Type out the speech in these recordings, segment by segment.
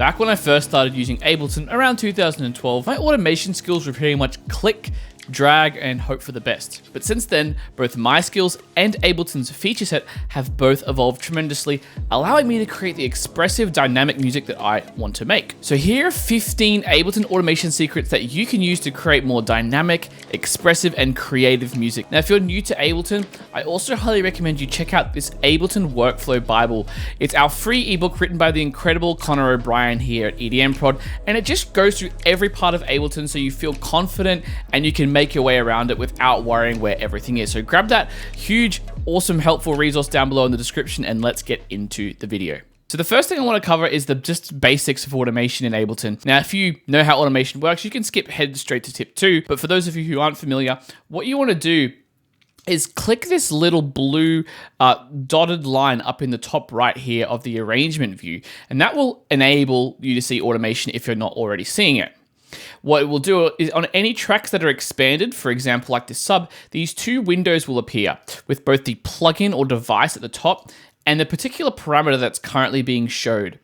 Back when I first started using Ableton around 2012, my automation skills were pretty much click, drag, and hope for the best. But since then, both my skills and Ableton's feature set have both evolved tremendously, allowing me to create the expressive, dynamic music that I want to make. So here are 15 Ableton automation secrets that you can use to create more dynamic, expressive, and creative music. Now, if you're new to Ableton, I also highly recommend you check out this Ableton Workflow Bible. It's our free ebook written by the incredible Connor O'Brien here at EDMProd, and it just goes through every part of Ableton so you feel confident and you can make your way around it without worrying where everything is. So grab that huge, awesome, helpful resource down below in the description and let's get into the video. So the first thing I want to cover is the just basics of automation in Ableton. Now, if you know how automation works, you can skip head straight to tip 2. But for those of you who aren't familiar, what you want to do is click this little blue dotted line up in the top right here of the arrangement view, and that will enable you to see automation if you're not already seeing it. What it will do is on any tracks that are expanded, for example, like this sub, these two windows will appear with both the plugin or device at the top and the particular parameter that's currently being showed.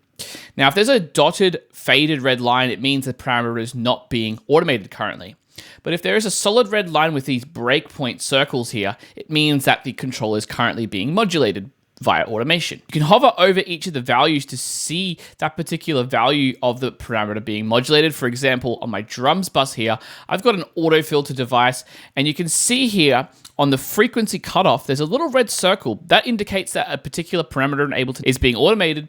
Now, if there's a dotted, faded red line, it means the parameter is not being automated currently. But if there is a solid red line with these breakpoint circles here, it means that the control is currently being modulated via automation. You can hover over each of the values to see that particular value of the parameter being modulated. For example, on my drums bus here, I've got an auto filter device, and you can see here on the frequency cutoff, there's a little red circle that indicates that a particular parameter in Ableton is being automated.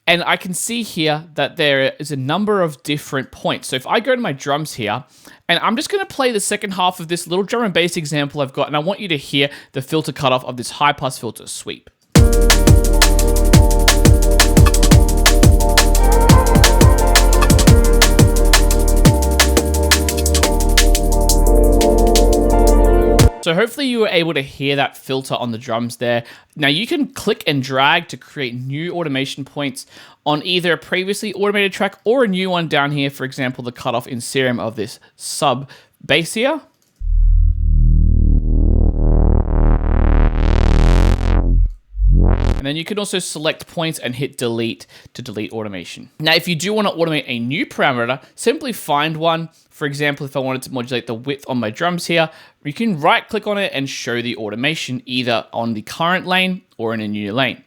And I can see here that there is a number of different points. So if I go to my drums here, and I'm just going to play the second half of this little drum and bass example I've got, and I want you to hear the filter cutoff of this high pass filter sweep. So hopefully you were able to hear that filter on the drums there. Now you can click and drag to create new automation points on either a previously automated track or a new one down here. For example, the cutoff in Serum of this sub bass here. And then you can also select points and hit delete to delete automation. Now, if you do want to automate a new parameter, simply find one. For example, if I wanted to modulate the width on my drums here, you can right click on it and show the automation either on the current lane or in a new lane.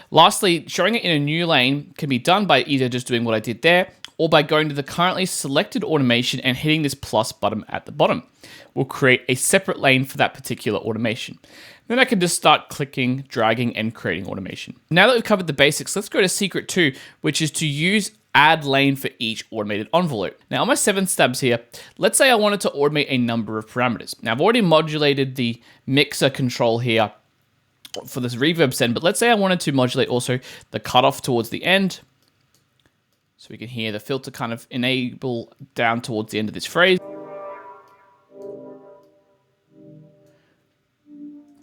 Lastly, showing it in a new lane can be done by either just doing what I did there or by going to the currently selected automation and hitting this plus button at the bottom. We'll create a separate lane for that particular automation. Then I can just start clicking, dragging, and creating automation. Now that we've covered the basics, let's go to secret 2, which is to use add lane for each automated envelope. Now on my 7 stabs here, let's say I wanted to automate a number of parameters. Now I've already modulated the mixer control here for this reverb send, but let's say I wanted to modulate also the cutoff towards the end. So we can hear the filter kind of enable down towards the end of this phrase.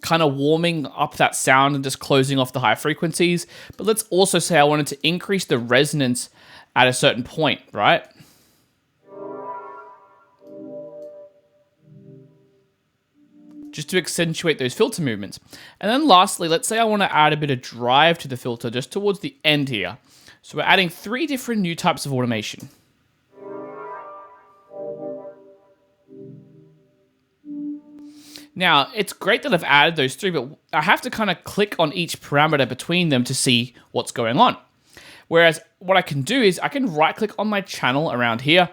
Kind of warming up that sound and just closing off the high frequencies. But let's also say I wanted to increase the resonance at a certain point, right? Just to accentuate those filter movements. And then lastly, let's say I want to add a bit of drive to the filter just towards the end here. So we're adding 3 different new types of automation. Now, it's great that I've added those 3, but I have to kind of click on each parameter between them to see what's going on. Whereas what I can do is I can right click on my channel around here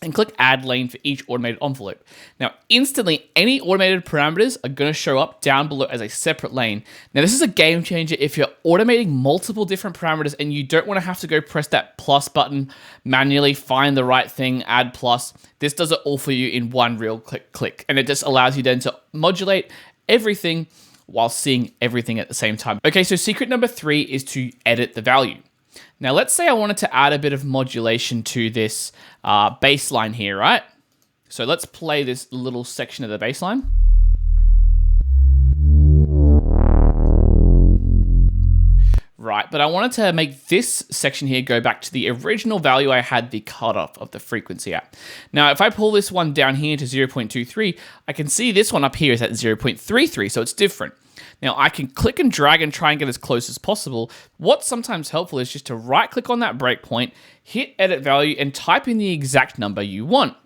and click add lane for each automated envelope. Now, instantly, any automated parameters are going to show up down below as a separate lane. Now, this is a game changer if you're automating multiple different parameters and you don't want to have to go press that plus button, manually find the right thing, add plus. This does it all for you in one real click. And it just allows you then to modulate everything while seeing everything at the same time. Okay, so secret number 3 is to edit the value. Now, let's say I wanted to add a bit of modulation to this bass line here, right? So let's play this little section of the bass line. Right, but I wanted to make this section here go back to the original value I had the cutoff of the frequency at. Now, if I pull this one down here to 0.23, I can see this one up here is at 0.33, so it's different. Now I can click and drag and try and get as close as possible. What's sometimes helpful is just to right click on that breakpoint, hit edit value, and type in the exact number you want.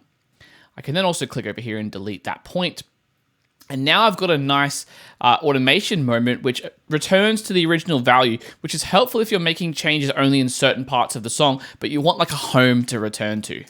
I can then also click over here and delete that point. And now I've got a nice automation moment which returns to the original value, which is helpful if you're making changes only in certain parts of the song, but you want like a home to return to.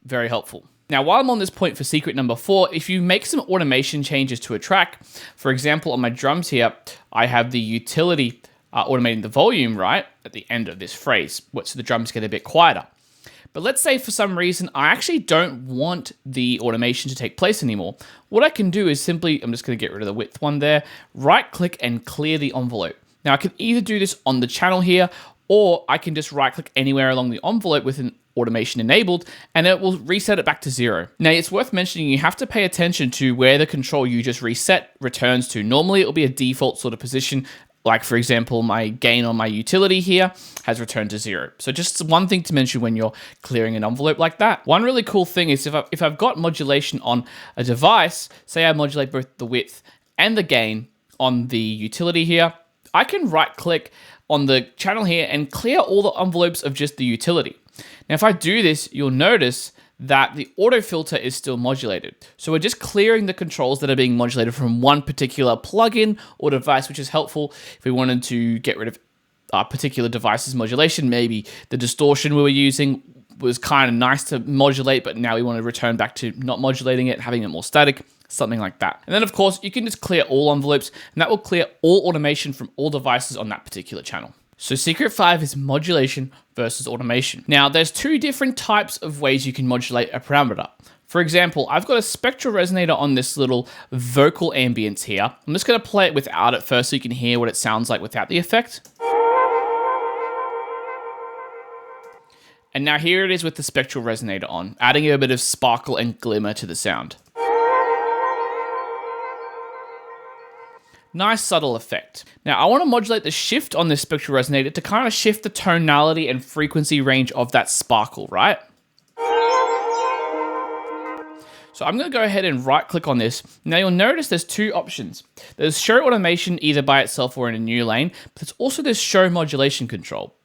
Very helpful. Now, while I'm on this point for secret number 4, if you make some automation changes to a track, for example, on my drums here, I have the utility automating the volume, right, at the end of this phrase, so the drums get a bit quieter. But let's say for some reason, I actually don't want the automation to take place anymore. What I can do is simply, I'm just going to get rid of the width one there, right click and clear the envelope. Now I can either do this on the channel here, or I can just right click anywhere along the envelope with an automation enabled, and it will reset it back to 0. Now it's worth mentioning you have to pay attention to where the control you just reset returns to. Normally it will be a default sort of position. Like for example, my gain on my utility here has returned to 0. So just one thing to mention when you're clearing an envelope like that. One really cool thing is if I've got modulation on a device, say I modulate both the width and the gain on the utility here, I can right click on the channel here and clear all the envelopes of just the utility. Now if I do this, you'll notice that the auto filter is still modulated. So we're just clearing the controls that are being modulated from one particular plugin or device, which is helpful if we wanted to get rid of a particular device's modulation. Maybe the distortion we were using was kind of nice to modulate, but now we want to return back to not modulating it, having it more static, something like that. And then of course, you can just clear all envelopes, and that will clear all automation from all devices on that particular channel. So secret 5 is modulation versus automation. Now there's 2 different types of ways you can modulate a parameter. For example, I've got a spectral resonator on this little vocal ambience here. I'm just going to play it without it first so you can hear what it sounds like without the effect. And now here it is with the spectral resonator on, adding a bit of sparkle and glimmer to the sound. Nice subtle effect. Now I want to modulate the shift on this spectral resonator to kind of shift the tonality and frequency range of that sparkle, right? So I'm going to go ahead and right click on this. Now you'll notice there's 2 options. There's show automation either by itself or in a new lane, but there's also this show modulation control.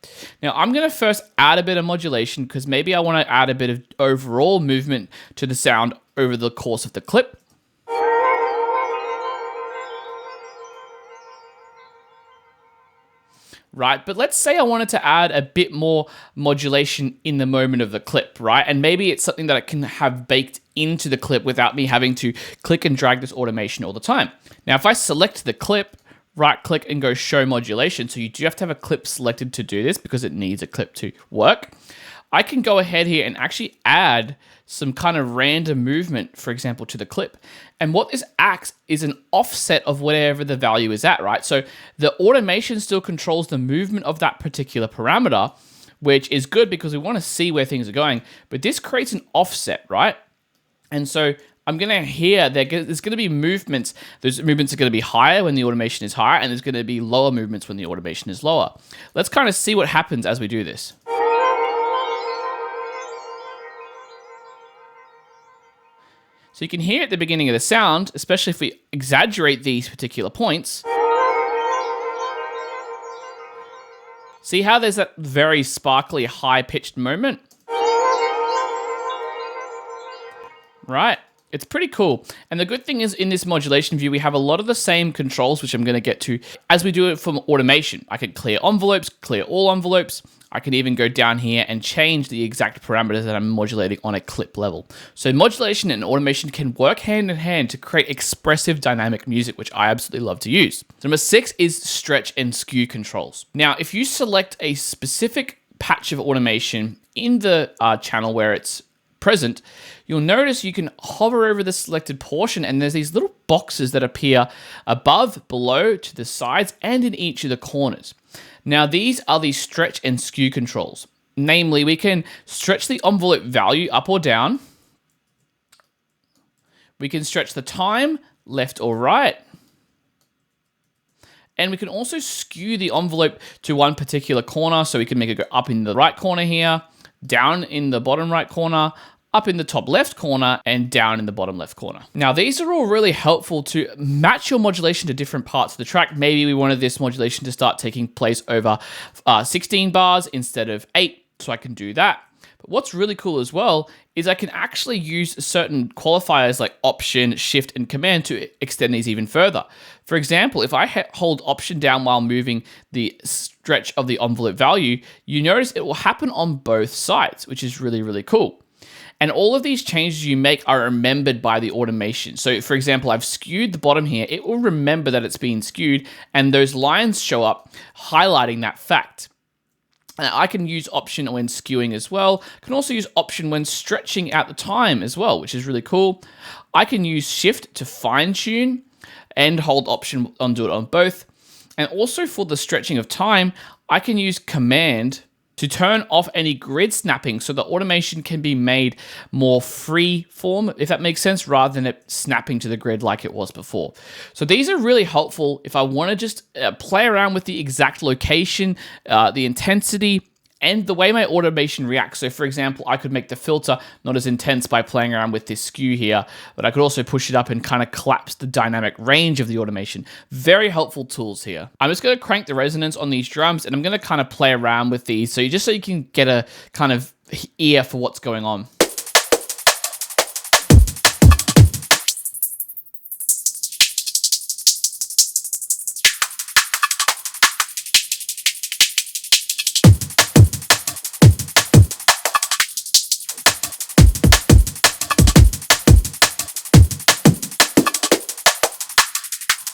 Now I'm going to first add a bit of modulation because maybe I want to add a bit of overall movement to the sound over the course of the clip. Right, but let's say I wanted to add a bit more modulation in the moment of the clip, right? And maybe it's something that I can have baked into the clip without me having to click and drag this automation all the time. Now, if I select the clip, right click and go show modulation, so you do have to have a clip selected to do this because it needs a clip to work. I can go ahead here and actually add some kind of random movement, for example, to the clip. And what this acts is an offset of whatever the value is at, right? So the automation still controls the movement of that particular parameter, which is good because we want to see where things are going. But this creates an offset, right? And so I'm going to hear there's going to be movements. Those movements are going to be higher when the automation is higher, and there's going to be lower movements when the automation is lower. Let's kind of see what happens as we do this. So you can hear at the beginning of the sound, especially if we exaggerate these particular points. See how there's that very sparkly, high-pitched moment? Right. It's pretty cool. And the good thing is in this modulation view, we have a lot of the same controls, which I'm going to get to as we do it from automation. I can clear envelopes, clear all envelopes. I can even go down here and change the exact parameters that I'm modulating on a clip level. So modulation and automation can work hand in hand to create expressive dynamic music, which I absolutely love to use. Number 6 is stretch and skew controls. Now, if you select a specific patch of automation in the channel where it's present, you'll notice you can hover over the selected portion and there's these little boxes that appear above, below, to the sides, and in each of the corners. Now, these are the stretch and skew controls. Namely, we can stretch the envelope value up or down. We can stretch the time left or right. And we can also skew the envelope to one particular corner. So we can make it go up in the right corner here, down in the bottom right corner, up in the top left corner, and down in the bottom left corner. Now, these are all really helpful to match your modulation to different parts of the track. Maybe we wanted this modulation to start taking place over 16 bars instead of 8, so I can do that. But what's really cool as well is I can actually use certain qualifiers like Option, Shift, and Command to extend these even further. For example, if I hold Option down while moving the stretch of the envelope value, you notice it will happen on both sides, which is really, really cool. And all of these changes you make are remembered by the automation. So for example, I've skewed the bottom here. It will remember that it's been skewed, and those lines show up highlighting that fact. And I can use Option when skewing as well. I can also use Option when stretching out the time as well, which is really cool. I can use Shift to fine tune and hold Option and do it on both. And also for the stretching of time, I can use Command to turn off any grid snapping so the automation can be made more free form, if that makes sense, rather than it snapping to the grid like it was before. So these are really helpful if I want to just play around with the exact location, the intensity, and the way my automation reacts. So for example, I could make the filter not as intense by playing around with this skew here, but I could also push it up and kind of collapse the dynamic range of the automation. Very helpful tools here. I'm just going to crank the resonance on these drums, and I'm going to kind of play around with these so you can get a kind of ear for what's going on.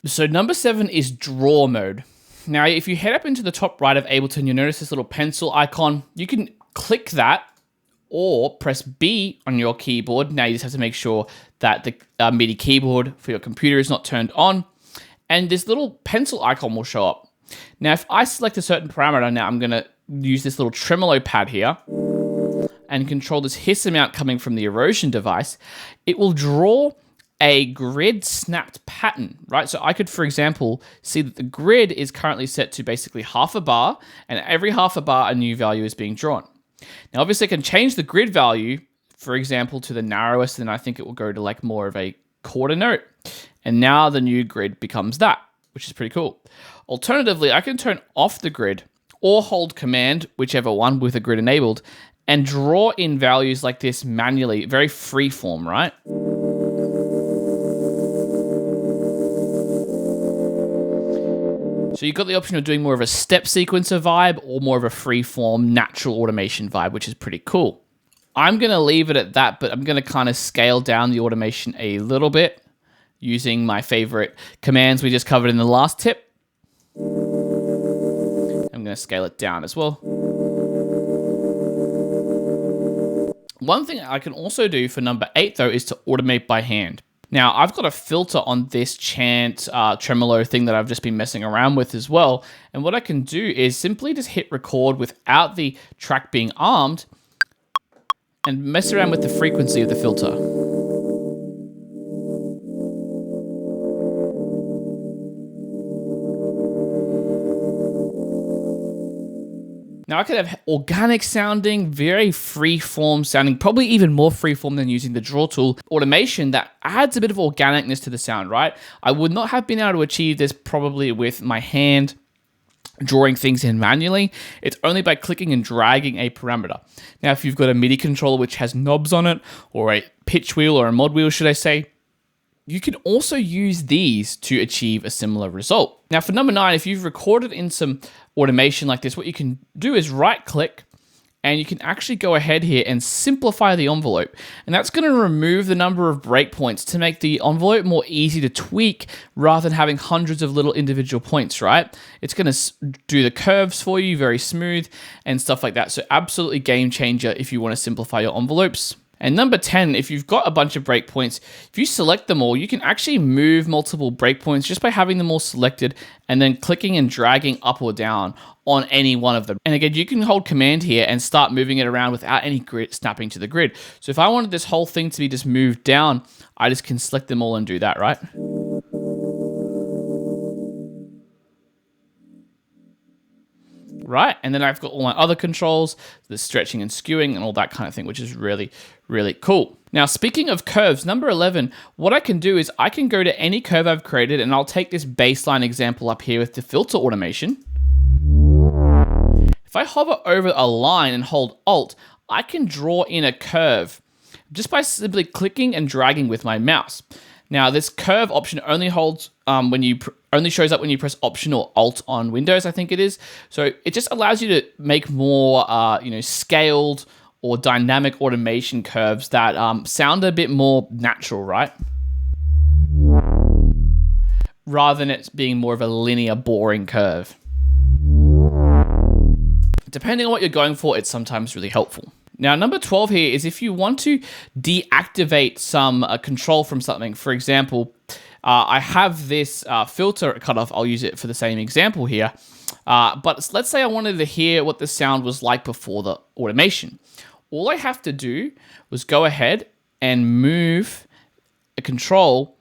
So number 7 is draw mode. Now, if you head up into the top right of Ableton, you'll notice this little pencil icon. You can click that or press B on your keyboard. Now you just have to make sure that the MIDI keyboard for your computer is not turned on. And this little pencil icon will show up. Now, if I select a certain parameter, now I'm gonna use this little tremolo pad here and control this hiss amount coming from the erosion device. It will draw a grid snapped pattern, right? So I could, for example, see that the grid is currently set to basically half a bar, and every half a bar, a new value is being drawn. Now, obviously I can change the grid value, for example, to the narrowest, and I think it will go to like more of a quarter note. And now the new grid becomes that, which is pretty cool. Alternatively, I can turn off the grid or hold Command, whichever one with the grid enabled, and draw in values like this manually, very free form, right? So you've got the option of doing more of a step sequencer vibe or more of a free-form natural automation vibe, which is pretty cool. I'm going to leave it at that, but I'm going to kind of scale down the automation a little bit using my favorite commands we just covered in the last tip. I'm going to scale it down as well. One thing I can also do for number 8, though, is to automate by hand. Now, I've got a filter on this chant tremolo thing that I've just been messing around with as well. And what I can do is simply just hit record without the track being armed and mess around with the frequency of the filter. Now, I could have organic sounding, very free form sounding, probably even more free form than using the draw tool automation that adds a bit of organicness to the sound, right? I would not have been able to achieve this probably with my hand drawing things in manually. It's only by clicking and dragging a parameter. Now, if you've got a MIDI controller which has knobs on it, or a pitch wheel or a mod wheel, should I say, you can also use these to achieve a similar result. Now for number 9, if you've recorded in some automation like this, what you can do is right click and you can actually go ahead here and simplify the envelope. And that's going to remove the number of breakpoints to make the envelope more easy to tweak rather than having hundreds of little individual points, right? It's going to do the curves for you, very smooth and stuff like that. So absolutely game changer if you want to simplify your envelopes. And number 10, if you've got a bunch of breakpoints, if you select them all, you can actually move multiple breakpoints just by having them all selected and then clicking and dragging up or down on any one of them. And again, you can hold Command here and start moving it around without any grid snapping to the grid. So if I wanted this whole thing to be just moved down, I just can select them all and do that, right? right? And then I've got all my other controls, the stretching and skewing and all that kind of thing, which is really, really cool. Now, speaking of curves, number 11, what I can do is I can go to any curve I've created, and I'll take this baseline example up here with the filter automation. If I hover over a line and hold Alt, I can draw in a curve just by simply clicking and dragging with my mouse. Now, this curve option only holds only shows up when you press Option or Alt on Windows, I think it is. So it just allows you to make more, scaled or dynamic automation curves that sound a bit more natural, right? Rather than it being more of a linear, boring curve. Depending on what you're going for, it's sometimes really helpful. Now, number 12 here is if you want to deactivate some control from something. For example, I have this filter cut off. I'll use it for the same example here. But let's say I wanted to hear what the sound was like before the automation. All I have to do was go ahead and move a control,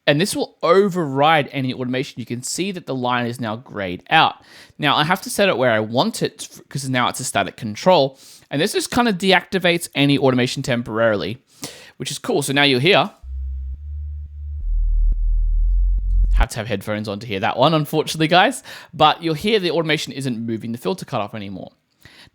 and this will override any automation. You can see that the line is now grayed out. Now, I have to set it where I want it because now it's a static control. And this just kind of deactivates any automation temporarily, which is cool. So now you'll hear. Have to have headphones on to hear that one, unfortunately, guys. But you'll hear the automation isn't moving the filter cutoff anymore.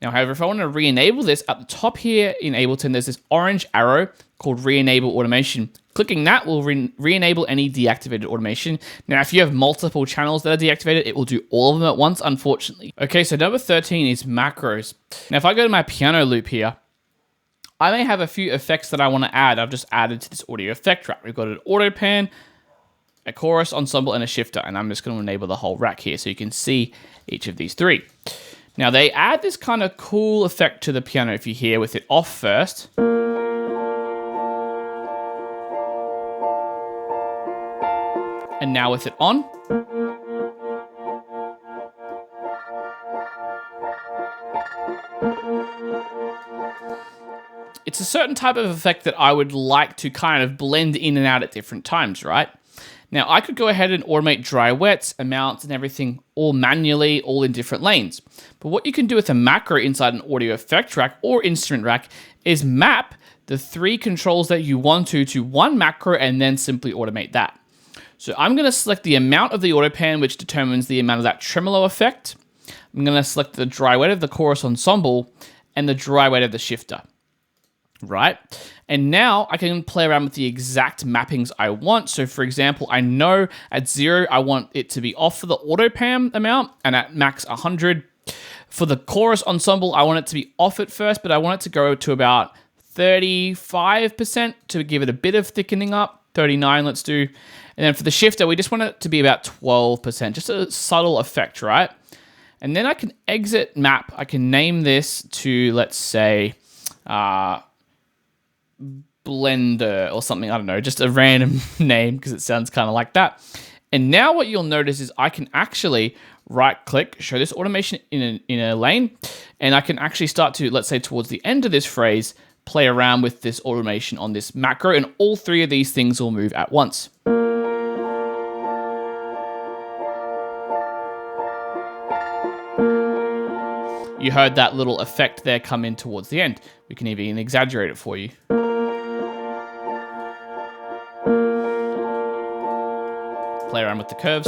Now, however, if I want to re-enable this, at the top here in Ableton, there's this orange arrow called Re-enable Automation. Clicking that will re-enable any deactivated automation. Now, if you have multiple channels that are deactivated, it will do all of them at once, unfortunately. Okay, so number 13 is macros. Now, if I go to my piano loop here, I may have a few effects that I want to add. I've just added to this audio effect rack. We've got an auto pan, a chorus, ensemble, and a shifter. And I'm just going to enable the whole rack here so you can see each of these three. Now, they add this kind of cool effect to the piano if you hear with it off first. And now with it on. It's a certain type of effect that I would like to kind of blend in and out at different times, right? Now, I could go ahead and automate dry wets, amounts, and everything all manually, all in different lanes. But what you can do with a macro inside an audio effect rack or instrument rack is map the three controls that you want to one macro and then simply automate that. So I'm going to select the amount of the auto pan, which determines the amount of that tremolo effect. I'm going to select the dry wet of the chorus ensemble and the dry wet of the shifter. Right? And now I can play around with the exact mappings I want. So for example, I know at 0, I want it to be off for the auto pan amount, and at max 100. For the chorus ensemble, I want it to be off at first, but I want it to go to about 35% to give it a bit of thickening up. 39, let's do. And then for the shifter, we just want it to be about 12%, just a subtle effect, right? And then I can exit map. I can name this to, let's say, Blender or something. I don't know, just a random name because it sounds kind of like that. And now what you'll notice is I can actually right-click, show this automation in a lane, and I can actually start to, let's say, towards the end of this phrase, play around with this automation on this macro, and all three of these things will move at once. You heard that little effect there come in towards the end. We can even exaggerate it for you. Play around with the curves.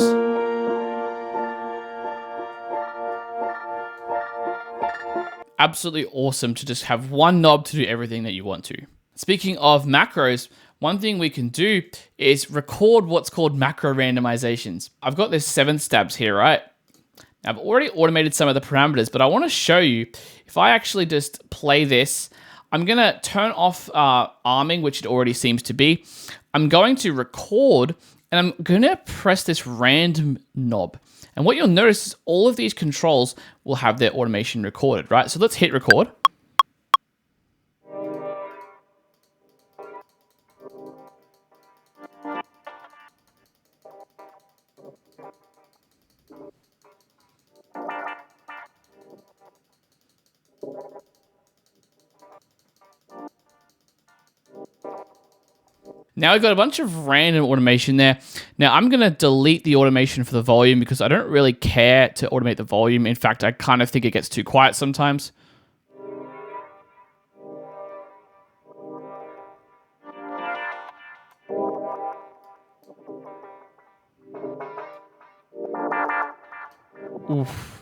Absolutely awesome to just have one knob to do everything that you want to. Speaking of macros, one thing we can do is record what's called macro randomizations. I've got this 7 stabs here, right? I've already automated some of the parameters, but I want to show you, if I actually just play this, I'm going to turn off arming, which it already seems to be. I'm going to record, and I'm going to press this random knob. And what you'll notice is all of these controls will have their automation recorded, right? So let's hit record. Now we've got a bunch of random automation there. Now I'm going to delete the automation for the volume because I don't really care to automate the volume. In fact, I kind of think it gets too quiet sometimes. Oof.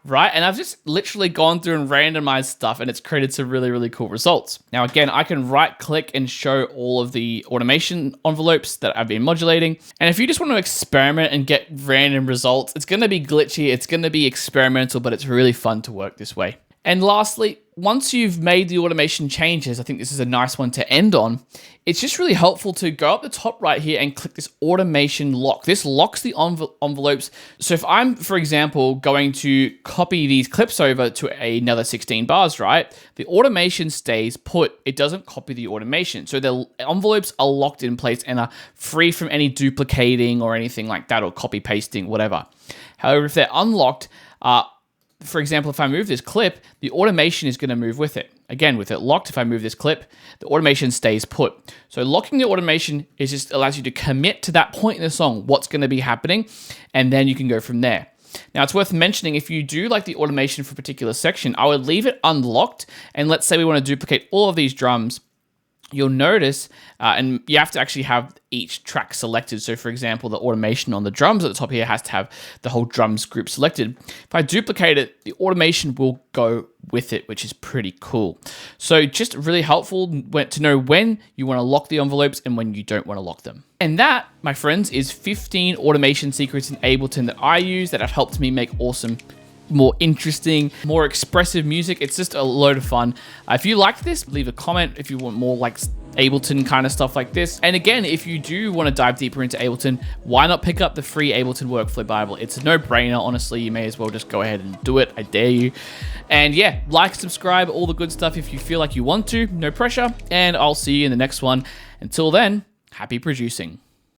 Right, and I've just literally gone through and randomized stuff and it's created some really, really cool results. Now, again, I can right click and show all of the automation envelopes that I've been modulating. And if you just want to experiment and get random results, it's going to be glitchy, it's going to be experimental, but it's really fun to work this way. And lastly, once you've made the automation changes, I think this is a nice one to end on. It's just really helpful to go up the top right here and click this automation lock. This locks the envelopes. So if I'm, for example, going to copy these clips over to another 16 bars, right? The automation stays put. It doesn't copy the automation. So the envelopes are locked in place and are free from any duplicating or anything like that, or copy pasting, whatever. However, if they're unlocked, for example, if I move this clip, the automation is going to move with it. Again, with it locked, if I move this clip, the automation stays put. So locking the automation is just allows you to commit to that point in the song, what's going to be happening, and then you can go from there. Now, it's worth mentioning, if you do like the automation for a particular section, I would leave it unlocked. And let's say we want to duplicate all of these drums. You'll notice, and you have to actually have each track selected. So for example, the automation on the drums at the top here has to have the whole drums group selected. If I duplicate it, the automation will go with it, which is pretty cool. So just really helpful to know when you want to lock the envelopes and when you don't want to lock them. And that, my friends, is 15 automation secrets in Ableton that I use that have helped me make awesome, more interesting, more expressive music. It's just a load of fun. If you like this, leave a comment if you want more like Ableton kind of stuff like this. And again, if you do want to dive deeper into Ableton, why not pick up the free Ableton Workflow Bible? It's a no-brainer, honestly. You may as well just go ahead and do it. I dare you. And yeah, like, subscribe, all the good stuff if you feel like you want to. No pressure. And I'll see you in the next one. Until then, happy producing.